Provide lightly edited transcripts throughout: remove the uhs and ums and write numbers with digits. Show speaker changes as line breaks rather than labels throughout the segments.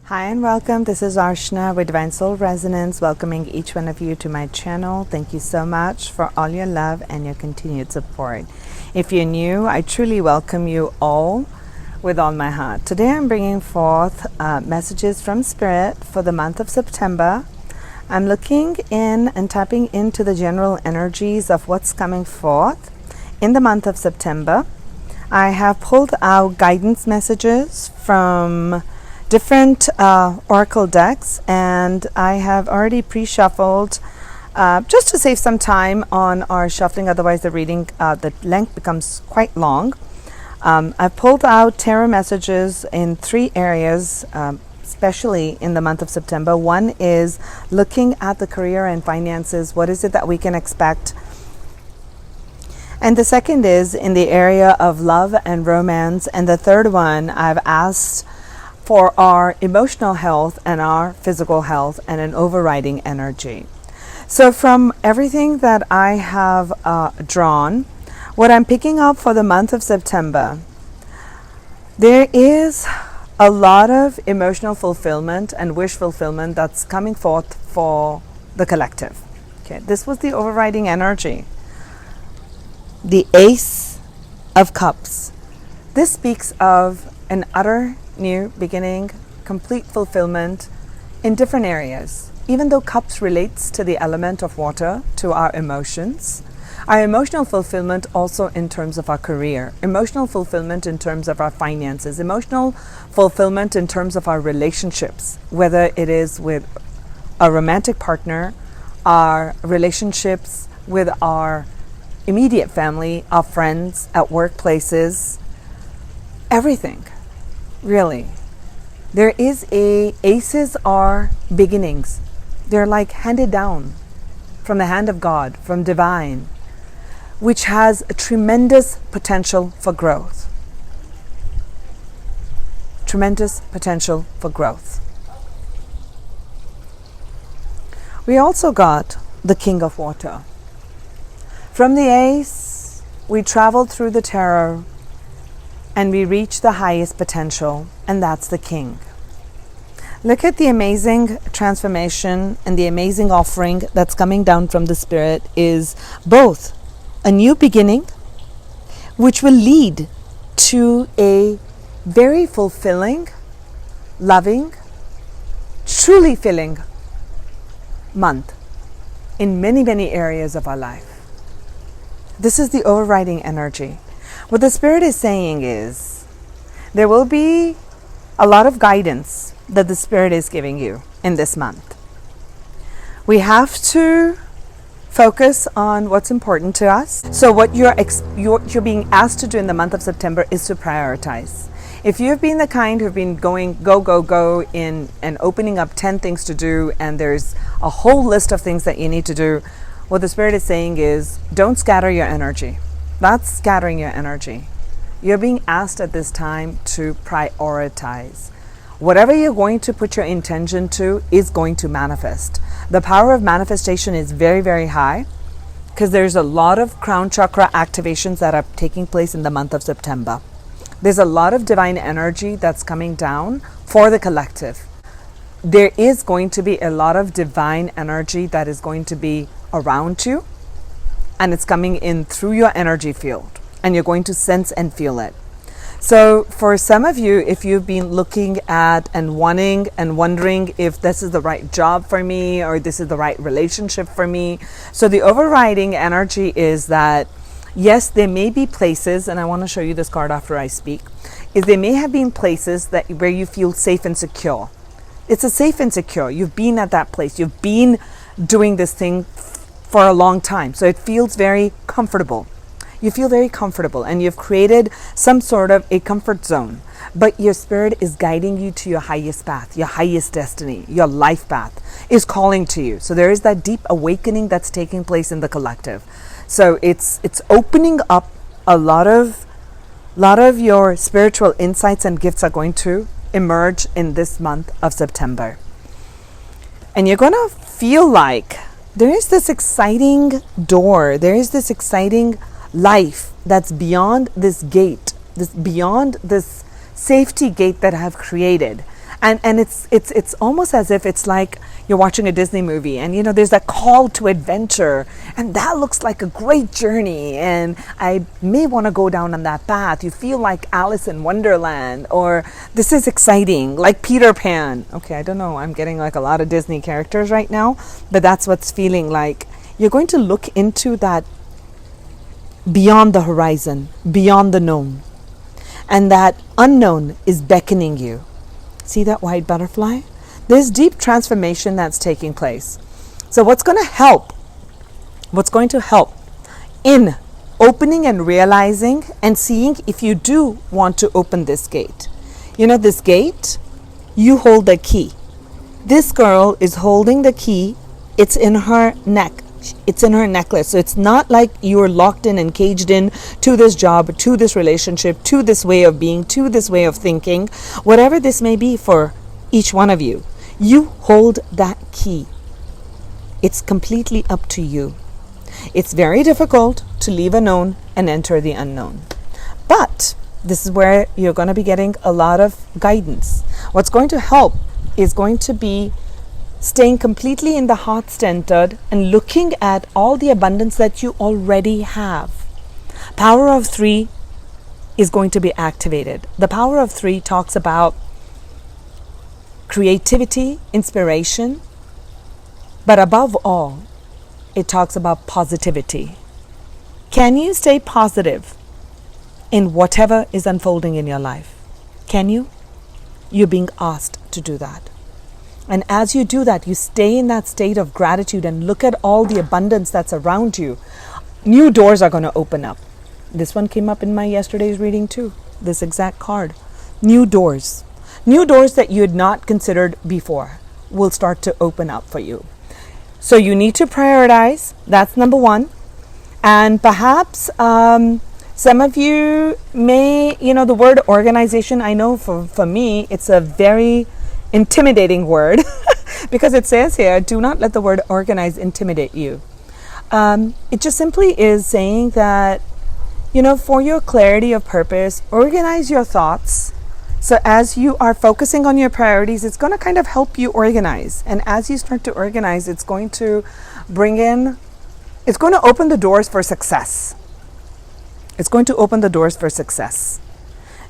Hi and welcome. This is Arshna with Divine Soul Resonance, welcoming each one of you to my channel. Thank you so much for all your love and your continued support. If you're new, I truly welcome you all with all my heart. Today I'm bringing forth messages from Spirit for the month of September. I'm looking in and tapping into the general energies of what's coming forth in the month of September. I have pulled out guidance messages from different oracle decks, and I have already pre-shuffled just to save some time on our shuffling, otherwise the reading, the length becomes quite long. I've pulled out tarot messages in three areas, especially in the month of September. One is looking at the career and finances. What is it that we can expect? And the second is in the area of love and romance. And the third one, I've asked for our emotional health and our physical health and an overriding energy. So from everything that I have drawn, what I'm picking up for the month of September, there is a lot of emotional fulfillment and wish fulfillment that's coming forth for the collective. Okay, this was the overriding energy. The Ace of Cups. This speaks of an utter new beginning, complete fulfillment in different areas. Even though cups relates to the element of water, to our emotions, our emotional fulfillment also in terms of our career, emotional fulfillment in terms of our finances, emotional fulfillment in terms of our relationships, whether it is with a romantic partner, our relationships with our immediate family, our friends, at workplaces, everything. Really, there is aces are beginnings. They're like handed down from the hand of God, from divine, which has a tremendous potential for growth. Tremendous potential for growth. We also got the King of Water. From the Ace, we traveled through the tarot and we reach the highest potential, and that's the King. Look at the amazing transformation and the amazing offering that's coming down from the Spirit is both a new beginning, which will lead to a very fulfilling, loving, truly filling month in many, many areas of our life. This is the overriding energy. What the Spirit is saying is there will be a lot of guidance that the Spirit is giving you in this month. We have to focus on what's important to us. So what you're being asked to do in the month of September is to prioritize. If you've been the kind who've been going go in and opening up 10 things to do, and there's a whole list of things that you need to do, what the Spirit is saying is don't scatter your energy. That's scattering your energy. You're being asked at this time to prioritize. Whatever you're going to put your intention to is going to manifest. The power of manifestation is very, very high because there's a lot of crown chakra activations that are taking place in the month of September. There's a lot of divine energy that's coming down for the collective. There is going to be a lot of divine energy that is going to be around you, and it's coming in through your energy field, and you're going to sense and feel it. So for some of you, if you've been looking at and wanting and wondering if this is the right job for me or this is the right relationship for me, so the overriding energy is that yes, there may be places, and I want to show you this card after I speak, is there may have been places that where you feel safe and secure. It's a safe and secure. You've been at that place. You've been doing this thing for a long time. So it feels very comfortable. You feel very comfortable and you've created some sort of a comfort zone. But your Spirit is guiding you to your highest path, your highest destiny, your life path is calling to you. So there is that deep awakening that's taking place in the collective. So it's opening up a lot of your spiritual insights and gifts are going to emerge in this month of September. And you're going to feel like there is this exciting door, there is this exciting life that's beyond this gate, beyond this safety gate that I have created. And it's almost as if it's like you're watching a Disney movie, and there's that call to adventure, and that looks like a great journey, and I may want to go down on that path. You feel like Alice in Wonderland, or this is exciting, like Peter Pan. Okay, I don't know, I'm getting like a lot of Disney characters right now, but that's what's feeling like. You're going to look into that beyond the horizon, beyond the known, and that unknown is beckoning you. See that white butterfly? There's deep transformation that's taking place. So what's going to help in opening and realizing and seeing if you do want to open this gate? This gate, you hold the key. This girl is holding the key. It's in her neck. It's in her necklace. So it's not like you're locked in and caged in to this job, to this relationship, to this way of being, to this way of thinking, whatever this may be for each one of you. You hold that key. It's completely up to you. It's very difficult to leave a known and enter the unknown. But this is where you're going to be getting a lot of guidance. What's going to help is going to be staying completely in the heart-centered and looking at all the abundance that you already have. Power of 3 is going to be activated. The power of 3 talks about creativity, inspiration, but above all, it talks about positivity. Can you stay positive in whatever is unfolding in your life? Can you? You're being asked to do that. And as you do that, you stay in that state of gratitude and look at all the abundance that's around you. New doors are going to open up. This one came up in my yesterday's reading too, this exact card. New doors. New doors that you had not considered before will start to open up for you. So you need to prioritize. That's number 1. And perhaps some of you may, the word organization, I know for me, it's a very intimidating word because it says here, do not let the word organize intimidate you. It just simply is saying that, for your clarity of purpose, organize your thoughts. So as you are focusing on your priorities, it's going to kind of help you organize. And as you start to organize, it's going to open the doors for success. It's going to open the doors for success.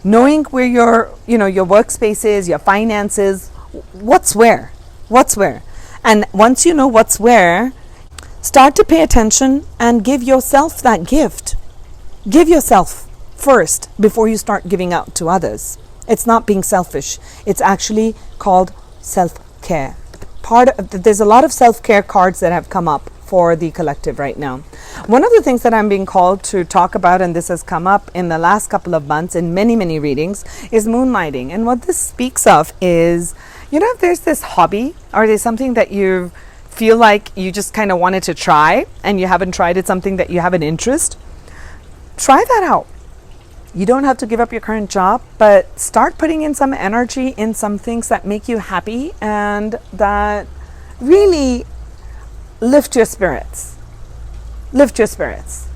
Knowing where your workspace is, your finances, what's where. And once you know what's where, start to pay attention and give yourself that gift. Give yourself first before you start giving out to others. It's not being selfish. It's actually called self-care. There's a lot of self-care cards that have come up for the collective right now. One of the things that I'm being called to talk about, and this has come up in the last couple of months in many, many readings, is moonlighting. And what this speaks of is, if there's this hobby or there's something that you feel like you just kind of wanted to try and you haven't tried it, something that you have an interest, try that out. You don't have to give up your current job, but start putting in some energy in some things that make you happy and that really lift your spirits. Lift your spirits.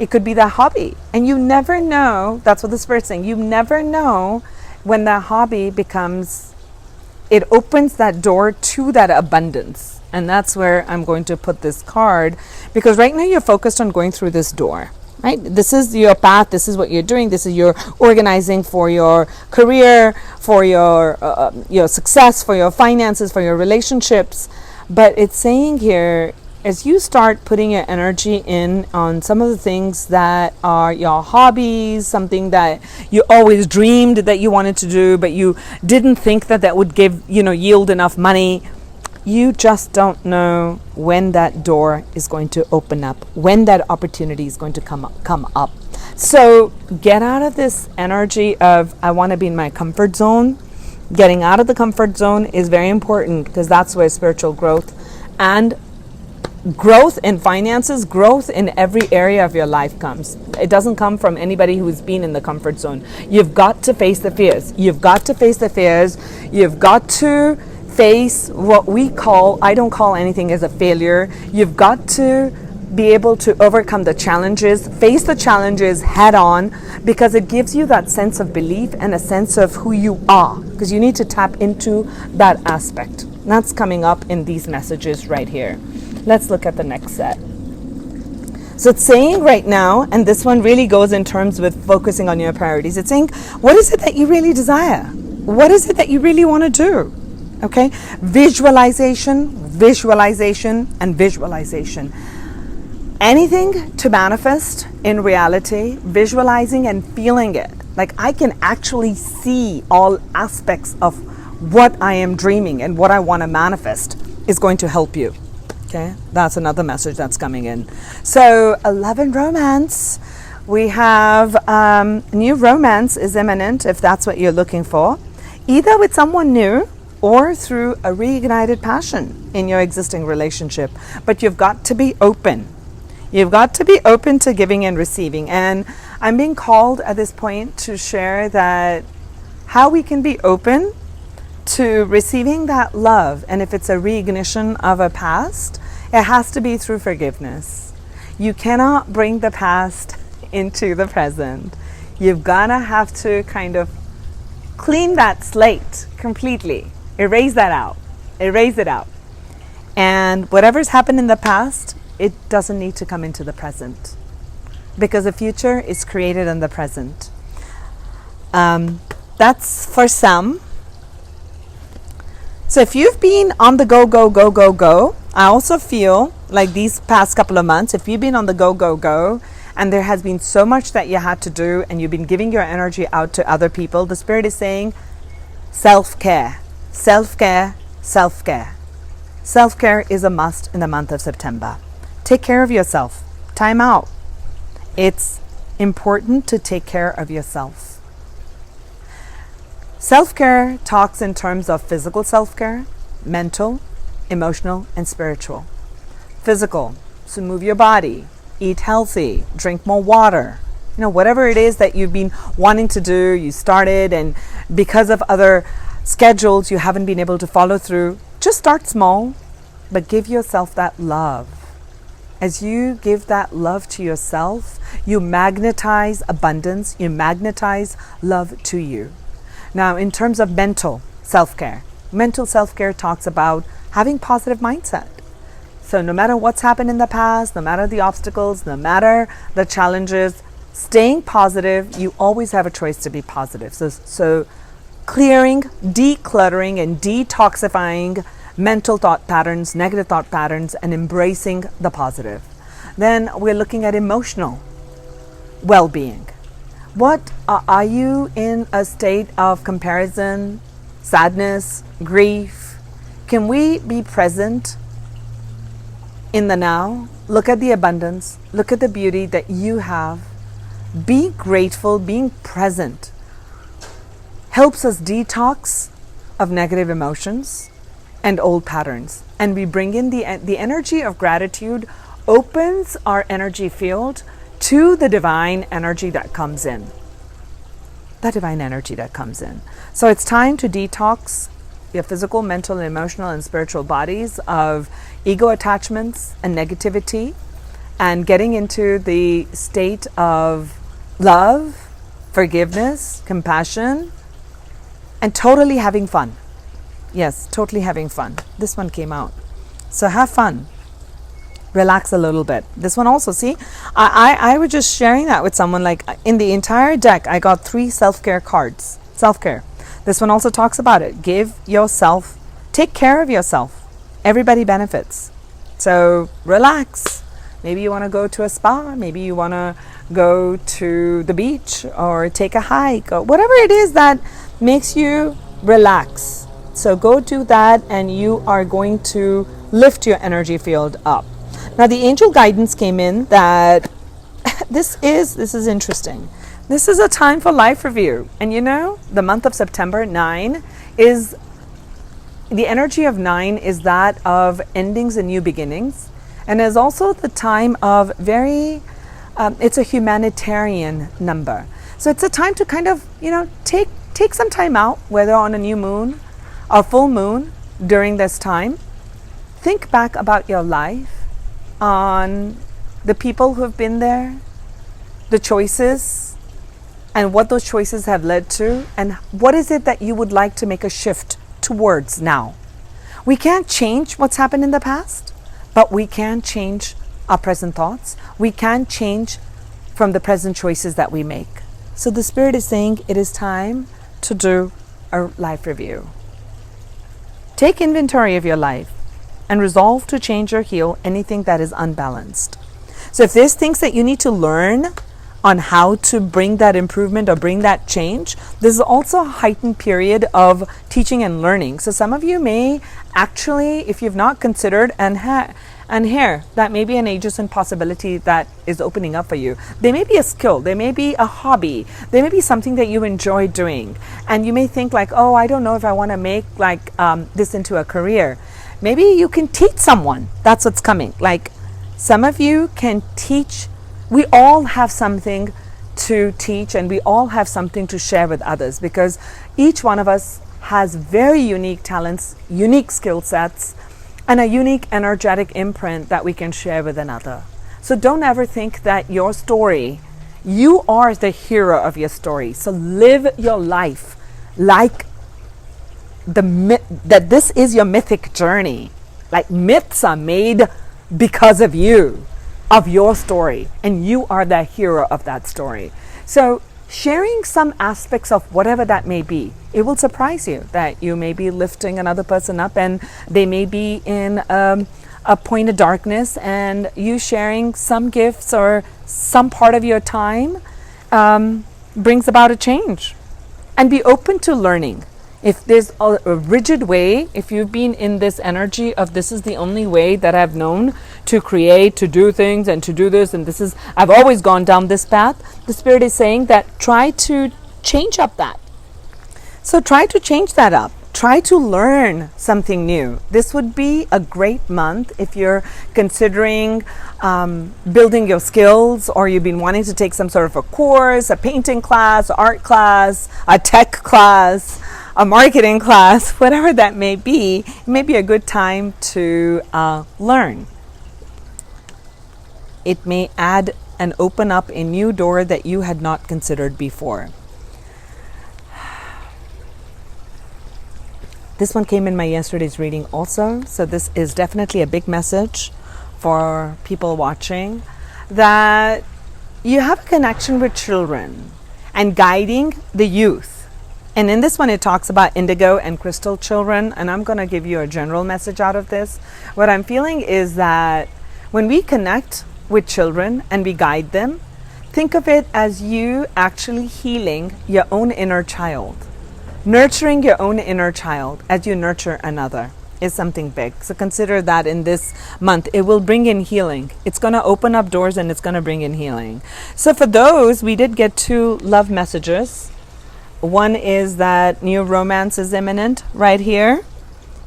It could be that hobby. And you never know, that's what the Spirit's saying, you never know when that hobby it opens that door to that abundance. And that's where I'm going to put this card, because right now you're focused on going through this door. Right? This is your path. This is what you're doing. This is your organizing for your career, for your success, for your finances, for your relationships. But it's saying here, as you start putting your energy in on some of the things that are your hobbies, something that you always dreamed that you wanted to do, but you didn't think that would yield enough money. You just don't know when that door is going to open up, when that opportunity is going to come up. So get out of this energy of, I want to be in my comfort zone. Getting out of the comfort zone is very important, because that's where spiritual growth and growth in finances, growth in every area of your life comes. It doesn't come from anybody who's been in the comfort zone. You've got to face the fears. You've got to face what we call, I don't call anything as a failure. You've got to be able to overcome the challenges, face the challenges head on, because it gives you that sense of belief and a sense of who you are, because you need to tap into that aspect. That's coming up in these messages right here. Let's look at the next set. So it's saying right now, and this one really goes in terms with focusing on your priorities. It's saying, what is it that you really desire? What is it that you really want to do? Okay? Visualization, visualization, and visualization. Anything to manifest in reality, visualizing and feeling it. Like I can actually see all aspects of what I am dreaming and what I want to manifest is going to help you. Okay, that's another message that's coming in. So 11 romance. We have new romance is imminent if that's what you're looking for. Either with someone new or through a reignited passion in your existing relationship. But you've got to be open. You've got to be open to giving and receiving. And I'm being called at this point to share that how we can be open to receiving that love. And if it's a reignition of a past, it has to be through forgiveness. You cannot bring the past into the present. You've gotta have to kind of clean that slate completely. Erase that out. Erase it out. And whatever's happened in the past, it doesn't need to come into the present. Because the future is created in the present. That's for some. So if you've been on the go, go, go, go, go, I also feel like these past couple of months, if you've been on the go, go, go, and there has been so much that you had to do and you've been giving your energy out to other people, the Spirit is saying self-care, self-care, self-care. Self-care is a must in the month of September. Take care of yourself. Time out. It's important to take care of yourself. Self-care talks in terms of physical self-care, mental, emotional, and spiritual. Physical, so move your body, eat healthy, drink more water. You know, whatever it is that you've been wanting to do, you started, and because of other schedules you haven't been able to follow through, just start small, but give yourself that love. As you give that love to yourself, you magnetize abundance, you magnetize love to you. Now, in terms of mental self-care talks about having positive mindset. So no matter what's happened in the past, no matter the obstacles, no matter the challenges, staying positive, you always have a choice to be positive. So clearing, decluttering, and detoxifying mental thought patterns, negative thought patterns, and embracing the positive. Then we're looking at emotional well-being. What are you in a state of comparison, sadness, grief? Can we be present in the now? Look at the abundance. Look at the beauty that you have. Be grateful. Being present helps us detox of negative emotions and old patterns. And we bring in the energy of gratitude, opens our energy field to the divine energy that comes in. That divine energy that comes in. So it's time to detox your physical, mental, emotional, and spiritual bodies of ego attachments and negativity, and getting into the state of love, forgiveness, compassion, and totally having fun. Yes, totally having fun. This one came out. So have fun. Relax a little bit. This one also, see, I was just sharing that with someone, like in the entire deck, I got 3 self-care cards. Self-care. This one also talks about it. Give yourself, take care of yourself. Everybody benefits. So relax. Maybe you want to go to a spa. Maybe you want to go to the beach or take a hike or whatever it is that makes you relax. So go do that, and you are going to lift your energy field up. Now the angel guidance came in that this is interesting. This is a time for life review. And you know, the month of September 9 is, the energy of 9 is that of endings and new beginnings. And is also the time of it's a humanitarian number. So it's a time to kind of, take some time out, whether on a new moon or full moon during this time. Think back about your life on the people who have been there, the choices, and what those choices have led to, and what is it that you would like to make a shift towards now. We can't change what's happened in the past, but we can change our present thoughts. We can change from the present choices that we make. So the Spirit is saying it is time to do a life review. Take inventory of your life and resolve to change or heal anything that is unbalanced. So if there's things that you need to learn on how to bring that improvement or bring that change, this is also a heightened period of teaching and learning. So some of you may actually, if you've not considered, and here, that may be an adjacent possibility that is opening up for you. There may be a skill, there may be a hobby, there may be something that you enjoy doing. And you may think like, oh, I don't know if I want to make this into a career. Maybe you can teach someone. That's what's coming. Like some of you can teach. We all have something to teach, and we all have something to share with others, because each one of us has very unique talents, unique skill sets, and a unique energetic imprint that we can share with another. So don't ever think that your story, you are the hero of your story. So live your life like that this is your mythic journey. Like myths are made because of you, of your story, and you are the hero of that story. So sharing some aspects of whatever that may be, it will surprise you that you may be lifting another person up, and they may be in a point of darkness, and you sharing some gifts or some part of your time brings about a change. And be open to learning. If there's a rigid way, if you've been in this energy of this is the only way that I've known to create, to do things and to do this, and I've always gone down this path, the Spirit is saying that try to change up that. So try to change that up. Try to learn something new. This would be a great month if you're considering building your skills, or you've been wanting to take some sort of a course, a painting class, art class, a tech class, a marketing class, whatever that may be. It may be a good time to learn. It may add and open up a new door that you had not considered before. This one came in my yesterday's reading also, so this is definitely a big message for people watching, that you have a connection with children and guiding the youth. And in this one, it talks about indigo and crystal children, and I'm going to give you a general message out of this. What I'm feeling is that when we connect with children and we guide them, think of it as you actually healing your own inner child. Nurturing your own inner child as you nurture another is something big. So consider that in this month. It will bring in healing. It's going to open up doors, and it's going to bring in healing. So for those, we did get 2 love messages. One is that new romance is imminent right here.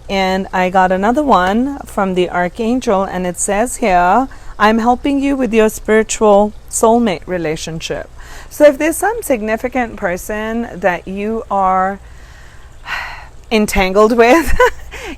And I got another one from the Archangel, and it says here, I'm helping you with your spiritual soulmate relationship. So if there's some significant person that you are entangled with,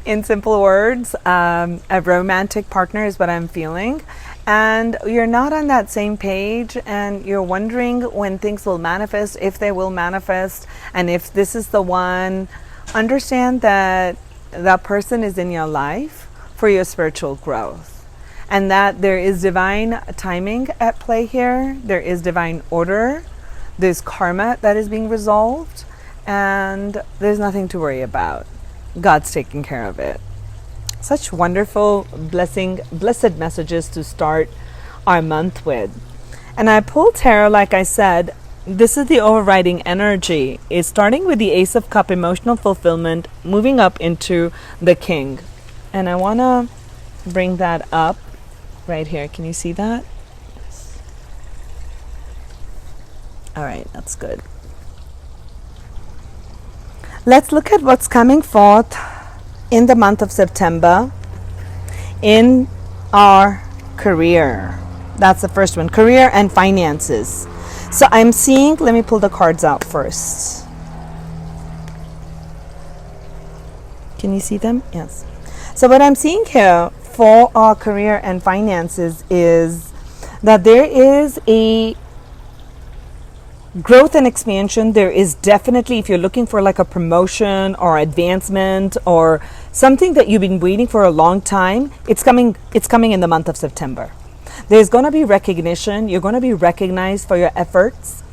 in simple words, a romantic partner is what I'm feeling, and you're not on that same page, and you're wondering when things will manifest, if they will manifest, and if this is the one, understand that that person is in your life for your spiritual growth. And that there is divine timing at play here. There is divine order. There's karma that is being resolved. And there's nothing to worry about. God's taking care of it. Such wonderful, blessed messages to start our month with. And I pulled tarot, like I said. This is the overriding energy. It's starting with the Ace of Cups, emotional fulfillment, moving up into the King. And I want to bring that up. Right here, can you see that? Yes. All right, that's good. Let's look at what's coming forth in the month of September in our career. That's the first one, career and finances. So I'm seeing, let me pull the cards out first. Can you see them? Yes. So what I'm seeing here for our career and finances is that there is a growth and expansion. There is definitely, if you're looking for like a promotion or advancement or something that you've been waiting for a long time, it's coming in the month of September. There's going to be recognition. You're going to be recognized for your efforts.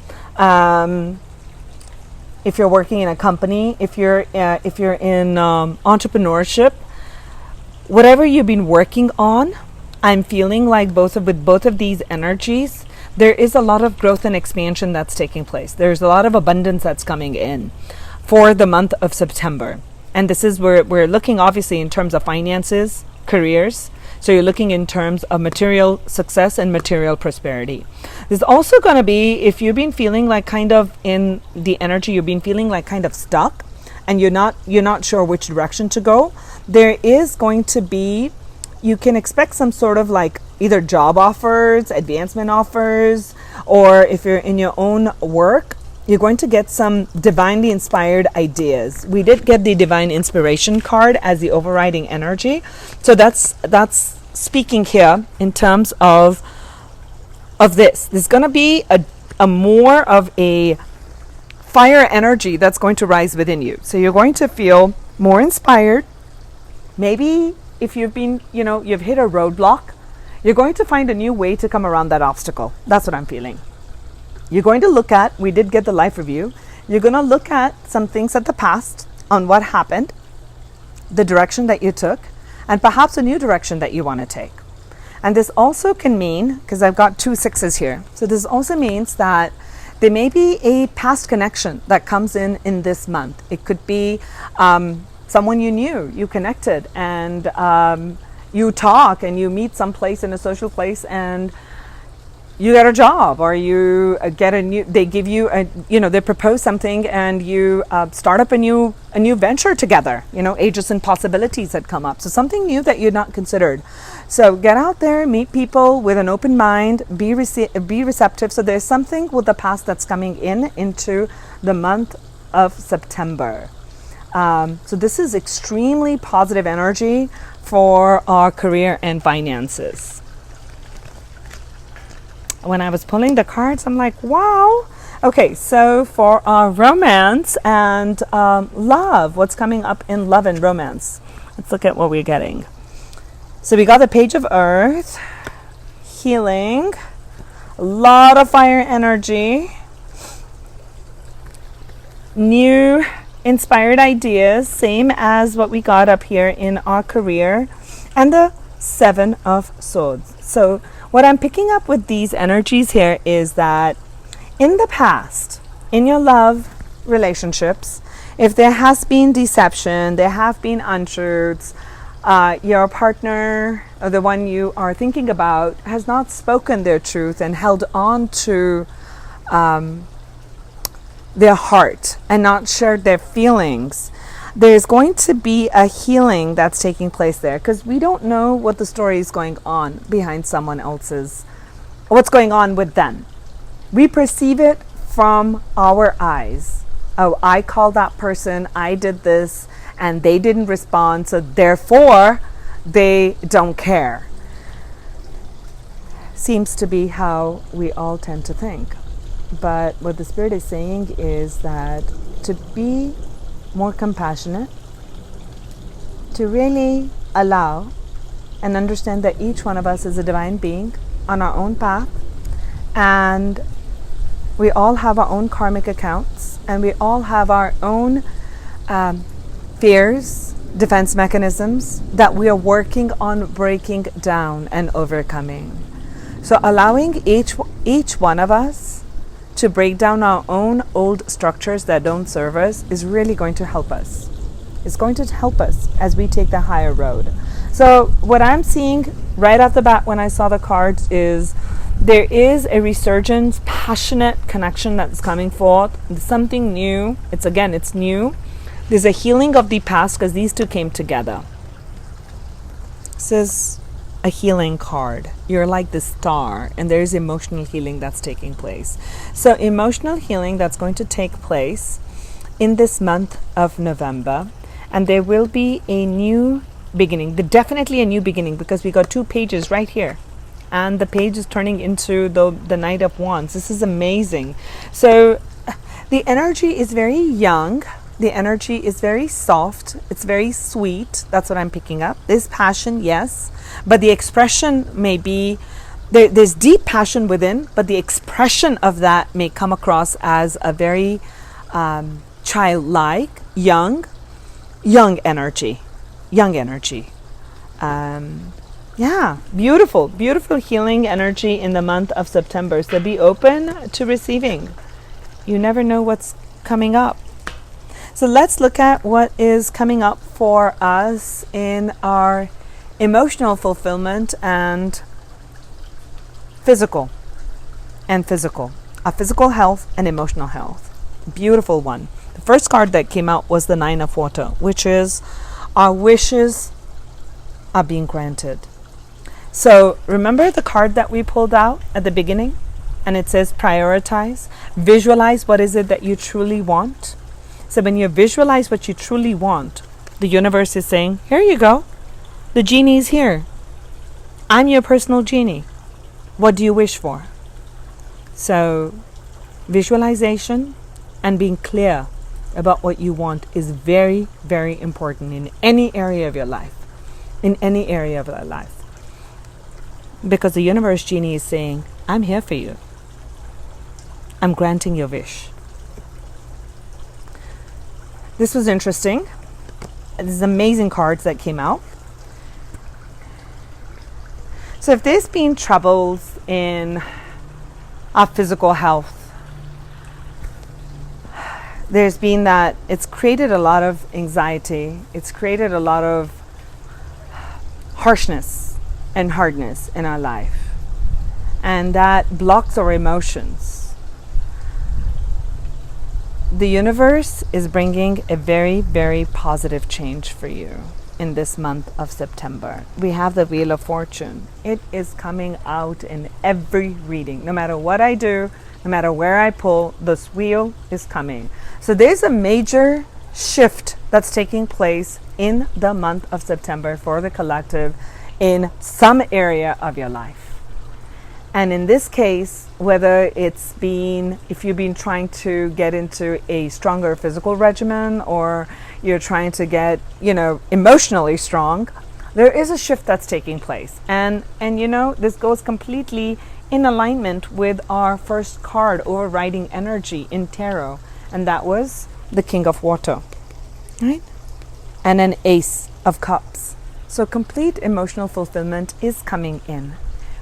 If you're working in a company, if you're in entrepreneurship, whatever you've been working on, I'm feeling like with both of these energies, there is a lot of growth and expansion that's taking place. There's a lot of abundance that's coming in for the month of September. And this is where we're looking, obviously, in terms of finances, careers. So you're looking in terms of material success and material prosperity. There's also going to be, if you've been feeling like kind of in the energy, you've been feeling like kind of stuck and you're not sure which direction to go, there is going to be, you can expect some sort of like either job offers, advancement offers, or if you're in your own work, you're going to get some divinely inspired ideas. We did get the divine inspiration card as the overriding energy. So that's speaking here in terms of this. There's going to be a more of a fire energy that's going to rise within you. So you're going to feel more inspired. Maybe if you've been, you've hit a roadblock, you're going to find a new way to come around that obstacle. That's what I'm feeling. You're going to look at, we did get the life review, you're going to look at some things at the past on what happened, the direction that you took, and perhaps a new direction that you want to take. And this also can mean, because I've got 2 6s here, so this also means that there may be a past connection that comes in this month. It could be someone you knew, you connected, and you talk and you meet someplace in a social place and you get a job, or you get they give you they propose something and you start up a new venture together, ages and possibilities that come up. So something new that you're not considered. So get out there, meet people with an open mind, be receptive. So there's something with the past that's coming into the month of September. So this is extremely positive energy for our career and finances. When I was pulling the cards, I'm like, wow. Okay, so for our romance and love, what's coming up in love and romance? Let's look at what we're getting. So we got the Page of Earth, healing, a lot of fire energy, new inspired ideas, same as what we got up here in our career, and the 7 of Swords. So what I'm picking up with these energies here is that in the past, in your love relationships, if there has been deception, there have been untruths, your partner or the one you are thinking about has not spoken their truth and held on to their heart and not shared their feelings, there's going to be a healing that's taking place there, because we don't know what the story is going on behind someone else's, what's going on with them. We perceive it from our eyes. Oh, I called that person, I did this, and they didn't respond, so therefore they don't care. Seems to be how we all tend to think. But what the Spirit is saying is that to be more compassionate, to really allow and understand that each one of us is a divine being on our own path, and we all have our own karmic accounts, and we all have our own fears, defense mechanisms that we are working on breaking down and overcoming. So allowing each one of us to break down our own old structures that don't serve us is really going to help us. It's going to help us as we take the higher road. So what I'm seeing right off the bat when I saw the cards is there is a resurgence, passionate connection that's coming forth. Something new. It's new. There's a healing of the past because these two came together. This is a healing card. You're like the star, and there's emotional healing that's taking place. So emotional healing that's going to take place in this month of November, and there will be a new beginning. Definitely a new beginning, because we got 2 pages right here. and the page is turning into the Knight of Wands. This is amazing. So the energy is very young. The energy is very soft. It's very sweet. That's what I'm picking up. There's passion, yes, but the expression may be, there's deep passion within, but the expression of that may come across as a very childlike, young energy. Yeah, beautiful healing energy in the month of September. So be open to receiving. You never know what's coming up. So let's look at what is coming up for us in our emotional fulfillment and physical. Our physical health and emotional health. Beautiful one. The first card that came out was the Nine of Water, which is our wishes are being granted. So remember the card that we pulled out at the beginning? And it says prioritize. Visualize what is it that you truly want. So when you visualize what you truly want, the universe is saying, here you go. The genie is here. I'm your personal genie. What do you wish for? So visualization and being clear about what you want is very, very important in any area of your life. Because the universe genie is saying, I'm here for you. I'm granting your wish. This was interesting. These amazing cards that came out. So if there's been troubles in our physical health, there's been that it's created a lot of anxiety. It's created a lot of harshness and hardness in our life. And that blocks our emotions. The universe is bringing a very, very positive change for you in this month of September. We have the Wheel of Fortune. It is coming out in every reading. No matter what I do, no matter where I pull, this wheel is coming. So there's a major shift that's taking place in the month of September for the collective in some area of your life. And in this case, whether it's been, if you've been trying to get into a stronger physical regimen, or you're trying to get, emotionally strong, there is a shift that's taking place. And this goes completely in alignment with our first card, overriding energy in tarot. And that was the King of Water, right? And an Ace of Cups. So complete emotional fulfillment is coming in,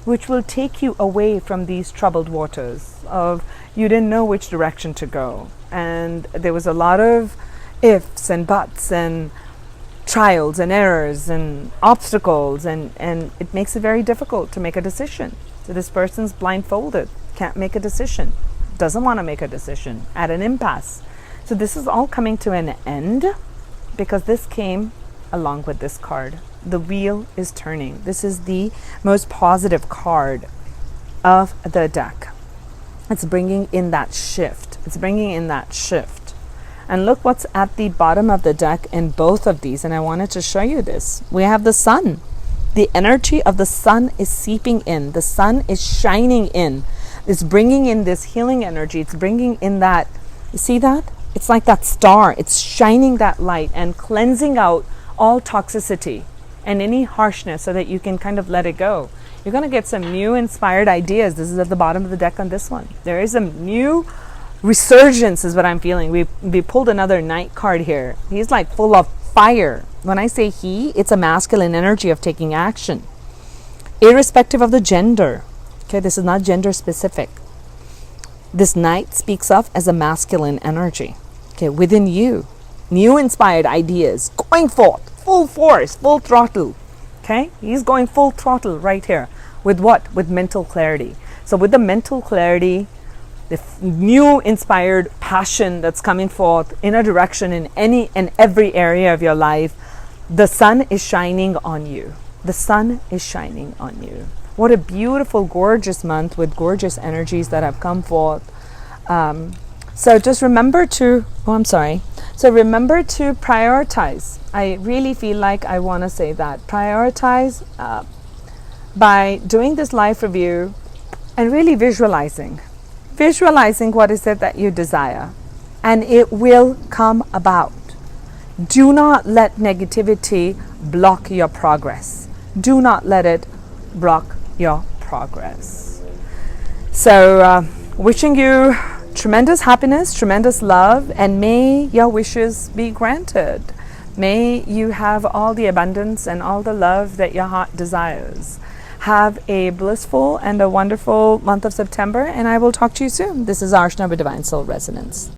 which will take you away from these troubled waters of you didn't know which direction to go. And there was a lot of ifs and buts and trials and errors and obstacles, and it makes it very difficult to make a decision. So this person's blindfolded, can't make a decision, doesn't want to make a decision, at an impasse. So this is all coming to an end because this came along with this card. The wheel is turning. This is the most positive card of the deck. It's bringing in that shift. And look what's at the bottom of the deck in both of these. And I wanted to show you this. We have the sun. The energy of the sun is seeping in. The sun is shining in. It's bringing in this healing energy. It's bringing in that, you see that? It's like that star. It's shining that light and cleansing out all toxicity and any harshness so that you can kind of let it go. You're going to get some new inspired ideas. This is at the bottom of the deck on this one. There is a new resurgence is what I'm feeling. We pulled another Knight card here. He's like full of fire. When I say he, it's a masculine energy of taking action, irrespective of the gender. Okay, this is not gender specific. This Knight speaks of as a masculine energy. Okay, within you, new inspired ideas going forth. Full force, full throttle. Okay, he's going full throttle right here. With what? With mental clarity. So with the mental clarity, the new inspired passion that's coming forth in a direction in any and every area of your life, the sun is shining on you. The sun is shining on you. What a beautiful, gorgeous month with gorgeous energies that have come forth. So just remember to, So remember to prioritize. I really feel like I want to say that. Prioritize by doing this life review and really visualizing what is it that you desire, and it will come about. Do not let negativity block your progress. Do not let it block your progress. So wishing you tremendous happiness, tremendous love, and may your wishes be granted. May you have all the abundance and all the love that your heart desires. Have a blissful and a wonderful month of September, and I will talk to you soon. This is Arshna with Divine Soul Resonance.